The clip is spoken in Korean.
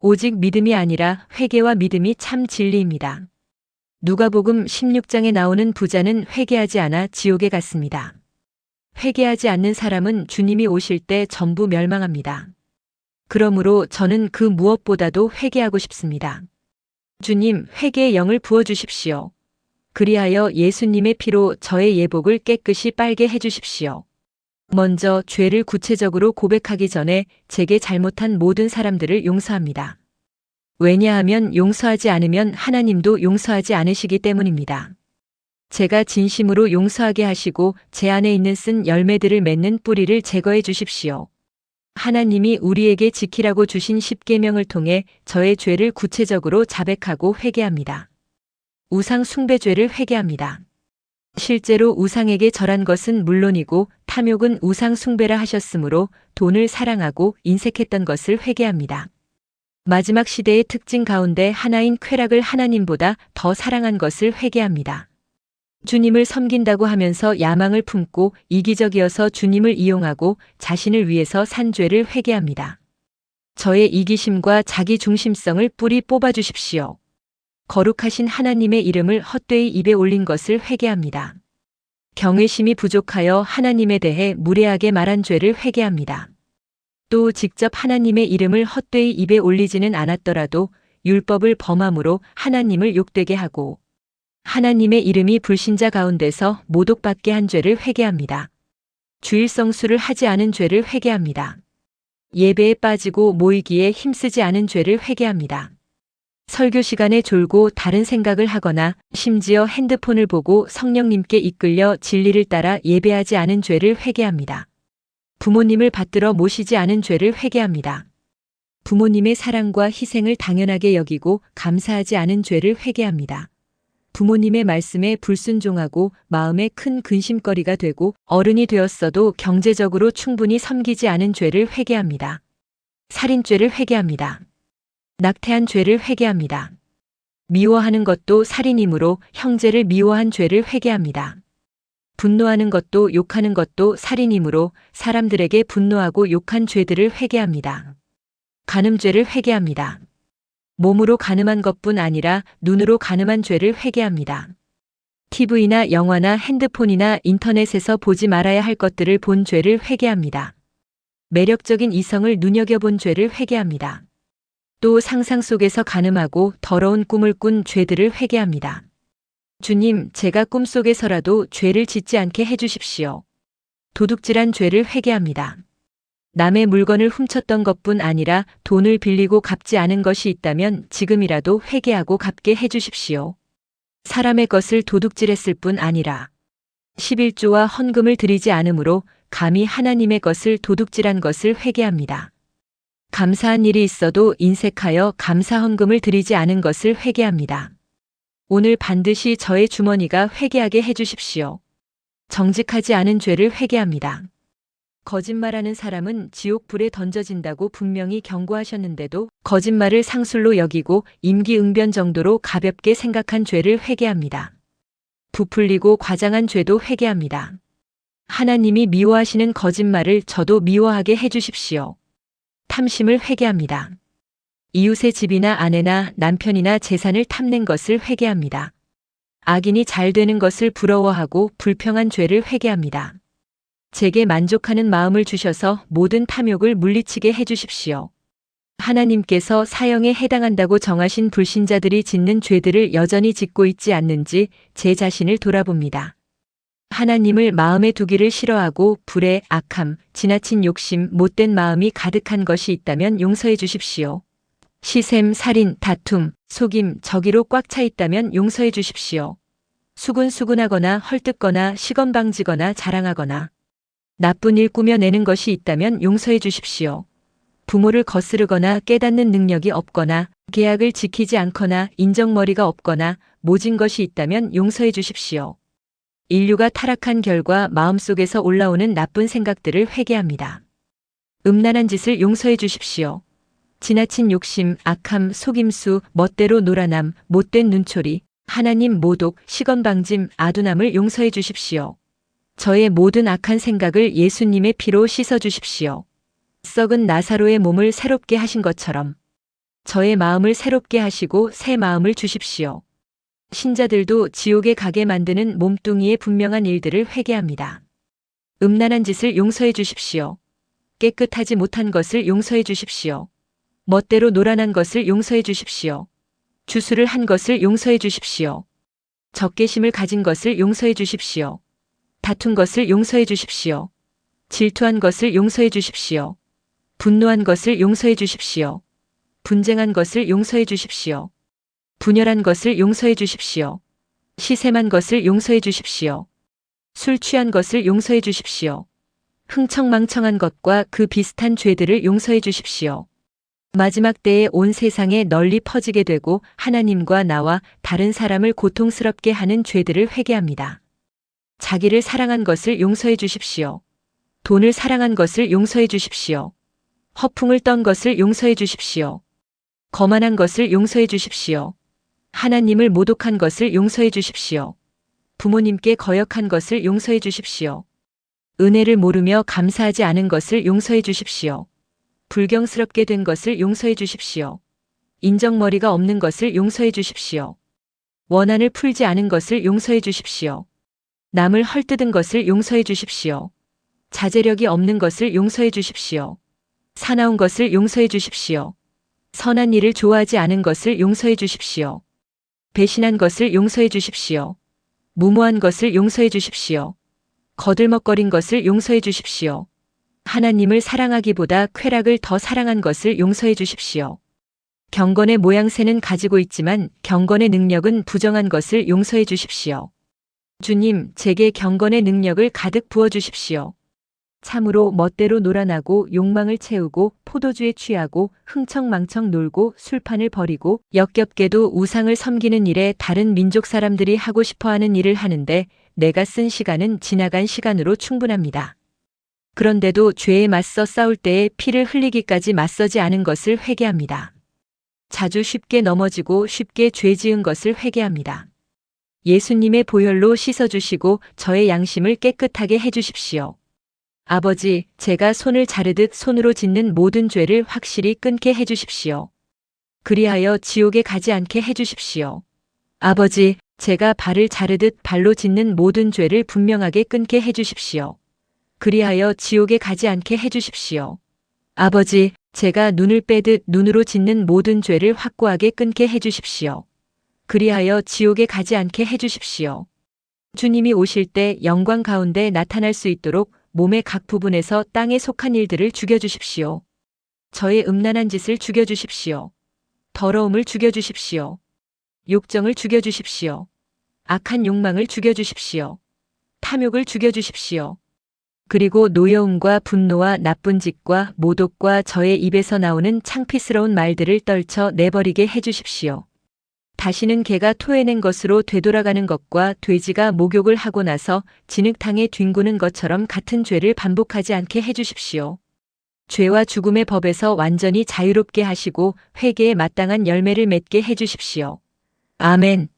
오직 믿음이 아니라 회개와 믿음이 참 진리입니다. 누가복음 16장에 나오는 부자는 회개하지 않아 지옥에 갔습니다. 회개하지 않는 사람은 주님이 오실 때 전부 멸망합니다. 그러므로 저는 그 무엇보다도 회개하고 싶습니다. 주님, 회개의 영을 부어주십시오. 그리하여 예수님의 피로 저의 예복을 깨끗이 빨게 해주십시오. 먼저 죄를 구체적으로 고백하기 전에 제게 잘못한 모든 사람들을 용서합니다. 왜냐하면 용서하지 않으면 하나님도 용서하지 않으시기 때문입니다. 제가 진심으로 용서하게 하시고 제 안에 있는 쓴 열매들을 맺는 뿌리를 제거해 주십시오. 하나님이 우리에게 지키라고 주신 십계명을 통해 저의 죄를 구체적으로 자백하고 회개합니다. 우상 숭배죄를 회개합니다. 실제로 우상에게 절한 것은 물론이고 탐욕은 우상 숭배라 하셨으므로 돈을 사랑하고 인색했던 것을 회개합니다. 마지막 시대의 특징 가운데 하나인 쾌락을 하나님보다 더 사랑한 것을 회개합니다. 주님을 섬긴다고 하면서 야망을 품고 이기적이어서 주님을 이용하고 자신을 위해서 산 죄를 회개합니다. 저의 이기심과 자기 중심성을 뿌리 뽑아 주십시오. 거룩하신 하나님의 이름을 헛되이 입에 올린 것을 회개합니다. 경외심이 부족하여 하나님에 대해 무례하게 말한 죄를 회개합니다. 또 직접 하나님의 이름을 헛되이 입에 올리지는 않았더라도 율법을 범함으로 하나님을 욕되게 하고 하나님의 이름이 불신자 가운데서 모독받게 한 죄를 회개합니다. 주일성수를 하지 않은 죄를 회개합니다. 예배에 빠지고 모이기에 힘쓰지 않은 죄를 회개합니다. 설교 시간에 졸고 다른 생각을 하거나 심지어 핸드폰을 보고 성령님께 이끌려 진리를 따라 예배하지 않은 죄를 회개합니다. 부모님을 받들어 모시지 않은 죄를 회개합니다. 부모님의 사랑과 희생을 당연하게 여기고 감사하지 않은 죄를 회개합니다. 부모님의 말씀에 불순종하고 마음에 큰 근심거리가 되고 어른이 되었어도 경제적으로 충분히 섬기지 않은 죄를 회개합니다. 살인죄를 회개합니다. 낙태한 죄를 회개합니다. 미워하는 것도 살인이므로 형제를 미워한 죄를 회개합니다. 분노하는 것도 욕하는 것도 살인이므로 사람들에게 분노하고 욕한 죄들을 회개합니다. 간음죄를 회개합니다. 몸으로 간음한 것뿐 아니라 눈으로 간음한 죄를 회개합니다. TV나 영화나 핸드폰이나 인터넷에서 보지 말아야 할 것들을 본 죄를 회개합니다. 매력적인 이성을 눈여겨본 죄를 회개합니다. 또 상상 속에서 간음하고 더러운 꿈을 꾼 죄들을 회개합니다. 주님, 제가 꿈속에서라도 죄를 짓지 않게 해주십시오. 도둑질한 죄를 회개합니다. 남의 물건을 훔쳤던 것뿐 아니라 돈을 빌리고 갚지 않은 것이 있다면 지금이라도 회개하고 갚게 해주십시오. 사람의 것을 도둑질했을 뿐 아니라 11조와 헌금을 드리지 않으므로 감히 하나님의 것을 도둑질한 것을 회개합니다. 감사한 일이 있어도 인색하여 감사 헌금을 드리지 않은 것을 회개합니다. 오늘 반드시 저의 주머니가 회개하게 해주십시오. 정직하지 않은 죄를 회개합니다. 거짓말하는 사람은 지옥 불에 던져진다고 분명히 경고하셨는데도 거짓말을 상술로 여기고 임기응변 정도로 가볍게 생각한 죄를 회개합니다. 부풀리고 과장한 죄도 회개합니다. 하나님이 미워하시는 거짓말을 저도 미워하게 해주십시오. 탐심을 회개합니다. 이웃의 집이나 아내나 남편이나 재산을 탐낸 것을 회개합니다. 악인이 잘 되는 것을 부러워하고 불평한 죄를 회개합니다. 제게 만족하는 마음을 주셔서 모든 탐욕을 물리치게 해주십시오. 하나님께서 사형에 해당한다고 정하신 불신자들이 짓는 죄들을 여전히 짓고 있지 않는지 제 자신을 돌아봅니다. 하나님을 마음에 두기를 싫어하고 불의 악함, 지나친 욕심, 못된 마음이 가득한 것이 있다면 용서해 주십시오. 시샘, 살인, 다툼, 속임, 저기로 꽉 차 있다면 용서해 주십시오. 수군수군하거나 헐뜯거나 시건방지거나 자랑하거나 나쁜 일 꾸며내는 것이 있다면 용서해 주십시오. 부모를 거스르거나 깨닫는 능력이 없거나 계약을 지키지 않거나 인정머리가 없거나 모진 것이 있다면 용서해 주십시오. 인류가 타락한 결과 마음속에서 올라오는 나쁜 생각들을 회개합니다. 음란한 짓을 용서해 주십시오. 지나친 욕심, 악함, 속임수, 멋대로 놀아남, 못된 눈초리, 하나님 모독, 시건방짐, 아둔함을 용서해 주십시오. 저의 모든 악한 생각을 예수님의 피로 씻어 주십시오. 썩은 나사로의 몸을 새롭게 하신 것처럼 저의 마음을 새롭게 하시고 새 마음을 주십시오. 신자들도 지옥에 가게 만드는 몸뚱이의 분명한 일들을 회개합니다. 음란한 짓을 용서해 주십시오. 깨끗하지 못한 것을 용서해 주십시오. 멋대로 노란한 것을 용서해 주십시오. 주술을 한 것을 용서해 주십시오. 적개심을 가진 것을 용서해 주십시오. 다툰 것을 용서해 주십시오. 질투한 것을 용서해 주십시오. 분노한 것을 용서해 주십시오. 분쟁한 것을 용서해 주십시오. 분열한 것을 용서해 주십시오. 시샘한 것을 용서해 주십시오. 술 취한 것을 용서해 주십시오. 흥청망청한 것과 그 비슷한 죄들을 용서해 주십시오. 마지막 때에 온 세상에 널리 퍼지게 되고 하나님과 나와 다른 사람을 고통스럽게 하는 죄들을 회개합니다. 자기를 사랑한 것을 용서해 주십시오. 돈을 사랑한 것을 용서해 주십시오. 허풍을 떤 것을 용서해 주십시오. 거만한 것을 용서해 주십시오. 하나님을 모독한 것을 용서해 주십시오. 부모님께 거역한 것을 용서해 주십시오. 은혜를 모르며 감사하지 않은 것을 용서해 주십시오. 불경스럽게 된 것을 용서해 주십시오. 인정머리가 없는 것을 용서해 주십시오. 원한을 풀지 않은 것을 용서해 주십시오. 남을 헐뜯은 것을 용서해 주십시오. 자제력이 없는 것을 용서해 주십시오. 사나운 것을 용서해 주십시오. 선한 일을 좋아하지 않은 것을 용서해 주십시오. 배신한 것을 용서해 주십시오. 무모한 것을 용서해 주십시오. 거들먹거린 것을 용서해 주십시오. 하나님을 사랑하기보다 쾌락을 더 사랑한 것을 용서해 주십시오. 경건의 모양새는 가지고 있지만 경건의 능력은 부정한 것을 용서해 주십시오. 주님, 제게 경건의 능력을 가득 부어 주십시오. 참으로 멋대로 놀아나고 욕망을 채우고 포도주에 취하고 흥청망청 놀고 술판을 벌이고 역겹게도 우상을 섬기는 일에 다른 민족 사람들이 하고 싶어하는 일을 하는데 내가 쓴 시간은 지나간 시간으로 충분합니다. 그런데도 죄에 맞서 싸울 때에 피를 흘리기까지 맞서지 않은 것을 회개합니다. 자주 쉽게 넘어지고 쉽게 죄 지은 것을 회개합니다. 예수님의 보혈로 씻어주시고 저의 양심을 깨끗하게 해주십시오. 아버지, 제가 손을 자르듯 손으로 짓는 모든 죄를 확실히 끊게 해주십시오. 그리하여 지옥에 가지 않게 해주십시오. 아버지, 제가 발을 자르듯 발로 짓는 모든 죄를 분명하게 끊게 해주십시오. 그리하여 지옥에 가지 않게 해주십시오. 아버지, 제가 눈을 빼듯 눈으로 짓는 모든 죄를 확고하게 끊게 해주십시오. 그리하여 지옥에 가지 않게 해주십시오. 주님이 오실 때 영광 가운데 나타날 수 있도록 몸의 각 부분에서 땅에 속한 일들을 죽여주십시오. 저의 음란한 짓을 죽여주십시오. 더러움을 죽여주십시오. 욕정을 죽여주십시오. 악한 욕망을 죽여주십시오. 탐욕을 죽여주십시오. 그리고 노여움과 분노와 나쁜 짓과 모독과 저의 입에서 나오는 창피스러운 말들을 떨쳐 내버리게 해주십시오. 다시는 개가 토해낸 것으로 되돌아가는 것과 돼지가 목욕을 하고 나서 진흙탕에 뒹구는 것처럼 같은 죄를 반복하지 않게 해주십시오. 죄와 죽음의 법에서 완전히 자유롭게 하시고 회개에 마땅한 열매를 맺게 해주십시오. 아멘.